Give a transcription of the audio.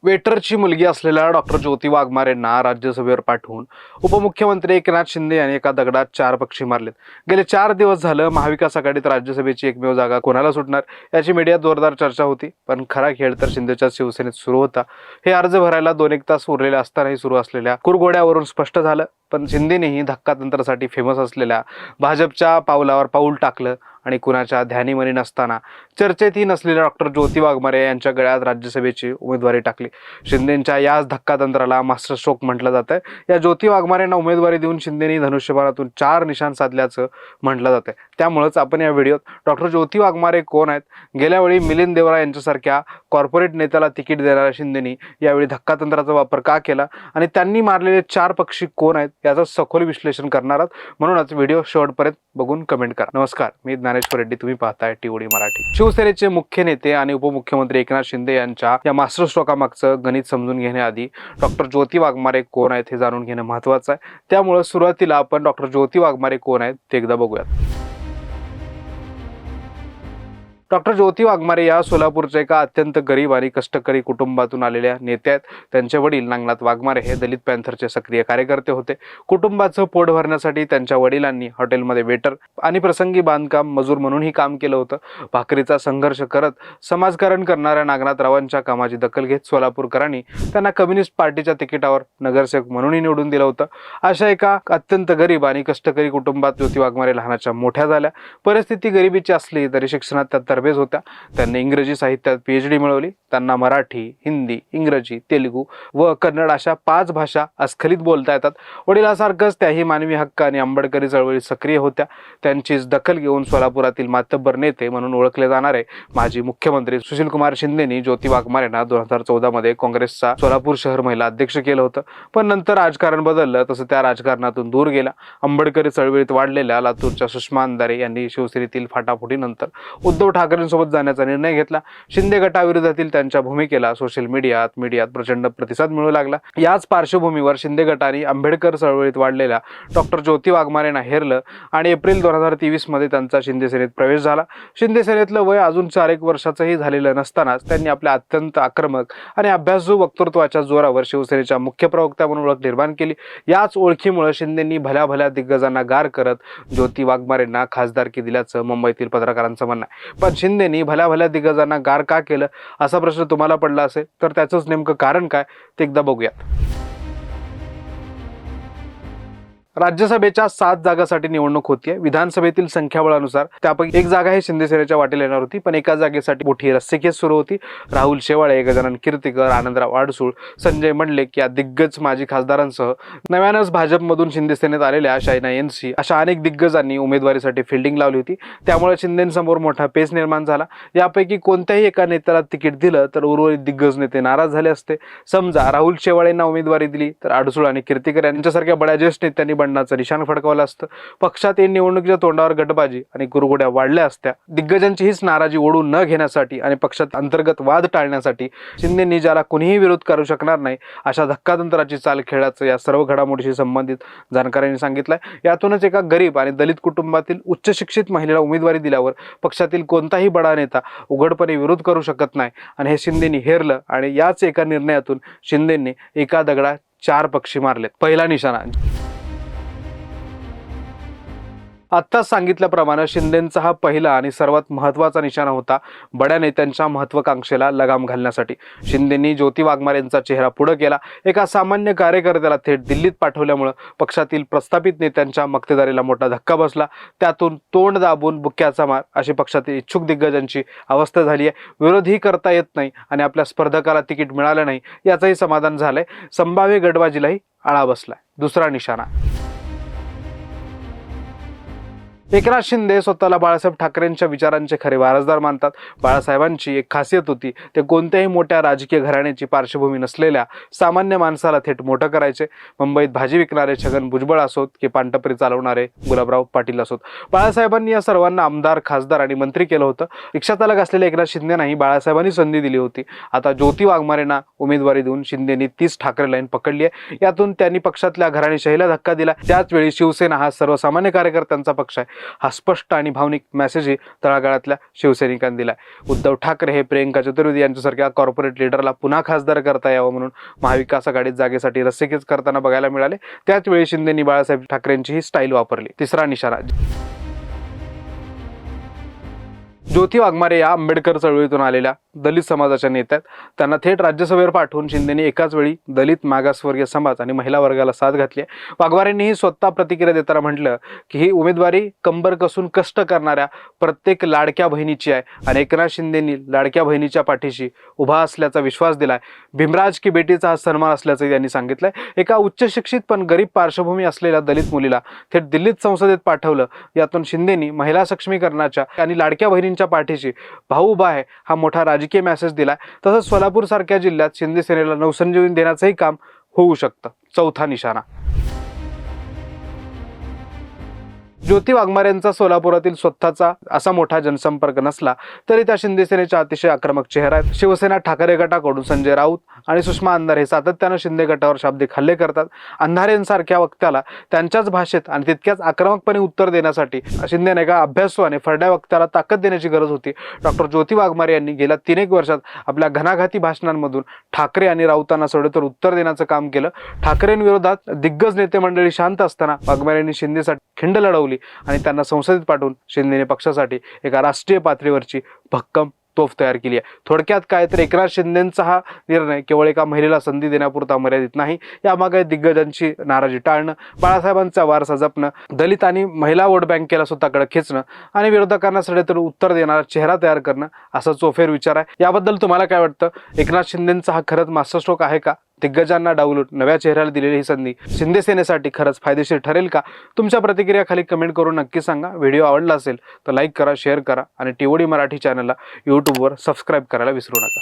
वेटरची मुलगी असलेल्या डॉक्टर ज्योती वाघमारेंना राज्यसभेवर पाठवून उपमुख्यमंत्री एकनाथ शिंदे यांनी एका दगडात 4 पक्षी मारलेत। गेले 4 दिवस झालं महाविकास आघाडीत राज्यसभेची एकमेव जागा कोणाला सुटणार याची मीडियात जोरदार चर्चा होती। पण खरा खेळ तर शिंदेच्या शिवसेनेत सुरू होता। हे अर्ज भरायला 2-1 तास उरलेले असतानाही सुरू असलेल्या कुरघोड्यावरून स्पष्ट झालं। पण शिंदेनेही धक्कातंत्रासाठी फेमस असलेल्या भाजपच्या पावलावर पाऊल टाकलं आणि कुणाच्या ध्यानीमनी नसताना चर्चेतही नसलेल्या डॉक्टर ज्योती वाघमारे यांच्या गळ्यात राज्यसभेची उमेदवारी टाकली। शिंदेंच्या याच धक्कातंत्राला मास्टर स्ट्रोक म्हटलं जातंय। या ज्योती वाघमारेंना उमेदवारी देऊन शिंदेंनी धनुष्यबाणातून 4 निशाण साधल्याचं म्हटलं जातंय। त्यामुळेच आपण या व्हिडिओत डॉक्टर ज्योती वाघमारे कोण आहेत, गेल्या वेळी मिलिंद देवरा यांच्यासारख्या कॉर्पोरेट नेत्याला तिकीट देणाऱ्या शिंदेंनी यावेळी धक्कातंत्राचा वापर का केला आणि त्यांनी मारलेले 4 पक्षी कोण आहेत याचं सखोल विश्लेषण करणार आहोत। म्हणूनच व्हिडिओ शेवटपर्यंत बघून कमेंट करा। नमस्कार, मी ज्ञानेश्वर रेड्डी, तुम्ही पाहताय टीओडी मराठी। शिवसेनेचे मुख्य नेते आणि उपमुख्यमंत्री एकनाथ शिंदे यांच्या या मास्टर स्ट्रोकामागचं गणित समजून घेण्याआधी डॉक्टर ज्योती वाघमारे कोण आहेत हे जाणून घेणं महत्त्वाचं आहे। त्यामुळे सुरुवातीला आपण डॉक्टर ज्योती वाघमारे कोण आहेत ते एकदा बघूयात। डॉक्टर ज्योती वाघमारे या सोलापूरच्या एका अत्यंत गरीब आणि कष्टकरी कुटुंबातून आलेल्या नेत्या आहेत। त्यांचे वडील नागनाथ वाघमारे हे दलित पॅन्थरचे सक्रिय कार्यकर्ते होते। कुटुंबाचं पोट भरण्यासाठी त्यांच्या वडिलांनी हॉटेलमध्ये वेटर आणि प्रसंगी बांधकाम मजूर म्हणूनही काम केलं होतं। भाकरीचा संघर्ष करत समाजकारण करणाऱ्या नागनाथरावांच्या कामाची दखल घेत सोलापूरकरांनी त्यांना कम्युनिस्ट पार्टीच्या तिकिटावर नगरसेवक म्हणूनही निवडून दिलं होतं। अशा एका अत्यंत गरीब आणि कष्टकरी कुटुंबात ज्योती वाघमारे लहानाच्या मोठ्या झाल्या। परिस्थिती गरिबीची असली तरी शिक्षणात त्या तरबेज होत्या। त्यांनी इंग्रजी साहित्यात PhD मिळवली। त्यांना मराठी, हिंदी, इंग्रजी, तेलुगू व कन्नड अशा 5 भाषा अस्खलित बोलता येतात। वडिलांसारखंच त्याही मानवी हक्क आणि आंबेडकरी चळवळीत सक्रिय होत्या। त्यांचीच दखल घेऊन सोलापुरातील मातब्बर नेते म्हणून ओळखले जाणारे माजी मुख्यमंत्री सुशीलकुमार शिंदेंनी ज्योती वाघमारेंना 2014 मध्ये काँग्रेसचा सोलापूर शहर महिला अध्यक्ष केलं होतं। पण नंतर राजकारण बदललं तसं त्या राजकारणातून दूर गेला। आंबेडकरी चळवळीत वाढलेल्या लातूरच्या सुषमा अंधारे यांनी शिवसेनेतील फाटाफुटीनंतर उद्धव ठाकरेंसोबत जाण्याचा निर्णय घेतला। शिंदे गटाविरोधातील त्यांच्या भूमिकेला सोशल मीडियात प्रचंड प्रतिसाद मिळू लागला। याच पार्श्वभूमीवर शिंदे गटाने आंबेडकर चळवळीत वाढलेल्या डॉक्टर ज्योती वाघमारेंना हेरलं आणि एप्रिल 2023 मध्ये त्यांचा शिंदे सेनेत प्रवेश झाला। शिंदे सेनेतलं वय अजून 4-1 वर्षाचंही झालेलं नसतानाच त्यांनी आपल्या अत्यंत आक्रमक आणि अभ्यासू वक्तृत्वाच्या जोरावर शिवसेनेच्या मुख्य प्रवक्त्या म्हणून ओळख निर्माण केली। याच ओळखीमुळे शिंदेंनी भल्या भल्या दिग्गजांना गार करत ज्योती वाघमारेंना खासदारकी दिल्याचं मुंबईतील पत्रकारांचं म्हणणं आहे। पण शिंदेंनी भल्या भल्या दिग्गजांना गार का केलं असा प्रश्न तुम्हाला पडला असेल तर त्याचंच नेमकं कारण काय ते एकदा बघूयात। राज्यसभेच्या 7 जागांसाठी निवडणूक होतीये। विधानसभेतील संख्याबळानुसार त्यापैकी 1 जागा ही शिंदे सेनेच्या वाटेला येणार होती, पण एका जागेसाठी मोठी रस्सीखेच सुरू होती। राहुल शेवाळे, गजानन कीर्तीकर, आनंदराव अडसूळ, संजय मंडलिक या दिग्गज माजी खासदारांसह नव्यानंच भाजपमधून शिंदे सेनेत आलेल्या शायना NC अशा अनेक दिग्गजांनी उमेदवारीसाठी फिल्डिंग लावली होती। त्यामुळे शिंदेंसमोर मोठा पेच निर्माण झाला। यापैकी कोणत्याही एका नेत्याला तिकीट दिलं तर उर्वरित दिग्गज नेते नाराज झाले असते। समजा राहुल शेवाळेंना उमेदवारी दिली तर अडसूळ आणि कीर्तीकर यांच्यासारख्या बड्या ज्येष्ठ नेत्यांनी निशाण फडकवलं असतं। पक्षात निवडणुकीच्या तोंडावर गटबाजी आणि कुरघोड्या वाढल्या असत्या। दिग्गजांची हीच नाराजी ओढून न घेण्यासाठी आणि पक्षात अंतर्गत वाद टाळण्यासाठी शिंदेंनी ज्याला कुणीही विरोध करू शकणार नाही अशा धक्कातंत्राची चाल खेळल्याचं या सर्व घडामोडीशी संबंधित जाणकारांनी सांगितलंय। यातूनच एका गरीब आणि दलित कुटुंबातील उच्च शिक्षित महिलेला उमेदवारी दिल्यावर पक्षातील कोणताही बडा नेता उघडपणे विरोध करू शकत नाही आणि हे शिंदेंनी हेरलं आणि याच एका निर्णयातून शिंदेंनी एका दगडात 4 पक्षी मारलेत। पहिला निशाणा आत्ताच सांगितल्याप्रमाणे शिंदेंचा हा पहिला आणि सर्वात महत्त्वाचा निशाणा होता बड्या नेत्यांच्या महत्त्वाकांक्षेला लगाम घालण्यासाठी। शिंदेंनी ज्योती वाघमारेंचा चेहरा पुढे केला। एका सामान्य कार्यकर्त्याला थेट दिल्लीत पाठवल्यामुळे पक्षातील प्रस्थापित नेत्यांच्या मक्तेदारीला मोठा धक्का बसला। त्यातून तोंड दाबून बुक्क्याचा मार अशी पक्षातील इच्छुक दिग्गजांची अवस्था झाली आहे। विरोधही करता येत नाही आणि आपल्या स्पर्धकाला तिकीट मिळालं नाही याचंही समाधान झालंय। संभाव्य गटबाजीलाही आळा बसलाय। दुसरा निशाणा एकनाथ शिंदे स्वतःला बाळासाहेब ठाकरेंच्या विचारांचे खरे वारसदार मानतात। बाळासाहेबांची एक खासियत होती, ते कोणत्याही मोठ्या राजकीय घराण्याची पार्श्वभूमी नसलेल्या सामान्य माणसाला थेट मोठं करायचे। मुंबईत भाजी विकणारे छगन भुजबळ असोत की पानटपरी चालवणारे गुलाबराव पाटील असोत, बाळासाहेबांनी या सर्वांना आमदार, खासदार आणि मंत्री केलं होतं। रिक्षाचालक असलेल्या एकनाथ शिंदेंनाही बाळासाहेबांनी संधी दिली होती। आता ज्योती वाघमारेंना उमेदवारी देऊन शिंदेंनी 30 ठाकरे लाईन पकडली आहे। यातून त्यांनी पक्षातल्या घराणेशाहीला धक्का दिला। त्याच वेळी शिवसेना हा सर्वसामान्य कार्यकर्त्यांचा पक्ष आहे। हा स्पष्ट आणि भावनिक मेसेजही तळागाळातल्या शिवसैनिकांनी दिलाय. उद्धव ठाकरे हे प्रियंका चतुर्वेदी यांच्यासारख्या कॉर्पोरेट लीडरला पुन्हा खासदार करता यावं म्हणून महाविकास आघाडीत जागेसाठी रस्सीखेच करताना बघायला मिळाले. त्याच वेळी शिंदेंनी बाळासाहेब ठाकरेंची ही स्टाईल वापरली. तिसरा निशाणा. ज्योती वाघमारे या आंबेडकर चळवळीतून आलेल्या दलित समाजाच्या नेत्यात. त्यांना थेट राज्यसभेवर पाठवून शिंदेंनी एकाच वेळी दलित, मागासवर्गीय समाज आणि महिला वर्गाला साथ घातली आहे. वाघमारेंनीही स्वतः प्रतिक्रिया देताना म्हटलं की ही उमेदवारी कंबर कसून कष्ट करणाऱ्या प्रत्येक लाडक्या बहिणीची आहे आणि एकनाथ शिंदेंनी लाडक्या बहिणीच्या पाठीशी उभा असल्याचा विश्वास दिलाय. भीमराज की बेटीचा हा सन्मान असल्याचं त्यांनी सांगितलंय. एका उच्च शिक्षित पण गरीब पार्श्वभूमी असलेल्या दलित मुलीला थेट दिल्लीत संसदेत पाठवलं. यातून शिंदेंनी महिला सक्षमीकरणाच्या आणि लाडक्या बहिणींच्या पाठीशी भाऊ उभा आहे हा मोठा राजकीय मेसेज दिलाय. तसंच सोलापूर सारख्या जिल्ह्यात शिंदे सेनेला नवसंजीवनी देण्याचंही काम होऊ शकतं. चौथा निशाणा. ज्योती वाघमारेंचा सोलापुरातील स्वतःचा असा मोठा जनसंपर्क नसला तरी त्या शिंदे सेनेच्या अतिशय आक्रमक चेहरा आहेत. शिवसेना ठाकरे गटाकडून संजय राऊत आणि सुषमा अंधारे सातत्यानं शिंदे गटावर शाब्दिक हल्ले करतात. अंधारेंसारख्या वक्त्याला त्यांच्याच भाषेत आणि तितक्याच आक्रमकपणे उत्तर देण्यासाठी शिंदेने एका अभ्यासू आणि फरड्या वक्त्याला ताकद देण्याची गरज होती. डॉक्टर ज्योती वाघमारे यांनी गेल्या 3-1 वर्षात आपल्या घणाघाती भाषणांमधून ठाकरे आणि राऊतांना सडेतोड उत्तर देण्याचं काम केलं. ठाकरेंविरोधात दिग्गज नेते मंडळी शांत असताना वाघमारेंनी शिंदेसाठी खिंड लढवली आणि त्यांना संसदेत पाठवून शिंदेने पक्षासाठी एका राष्ट्रीय पातळीवरची भक्कम तोफ तयार केली आहे. थोडक्यात काय तर एकनाथ शिंदेंचा हा निर्णय केवळ एका महिलेला संधी देण्यापुरता मर्यादित नाही. यामागे दिग्गजांची नाराजी टाळणं, बाळासाहेबांचा वारसा जपणं, दलित आणि महिला वोट बँकेला स्वतःकडे खेचणं आणि विरोधकांना सडेतोड उत्तर देणारा चेहरा तयार करणं असा चोफेर विचार आहे. याबद्दल तुम्हाला काय वाटतं? एकनाथ शिंदेंचा हा खरंच मास्टरस्ट्रोक आहे का? दिग्गजांना डावलून नव्या चेहऱ्याला दिलेली ही संधी शिंदे सेनेसाठी खरंच फायदेशीर ठरेल का? तुमच्या प्रतिक्रिया खाली कमेंट करून नक्की सांगा. व्हिडिओ आवडला असेल तर लाईक करा, शेअर करा आणि टीओडी मराठी चॅनलला यूट्यूबवर सबस्क्राईब करायला विसरू नका.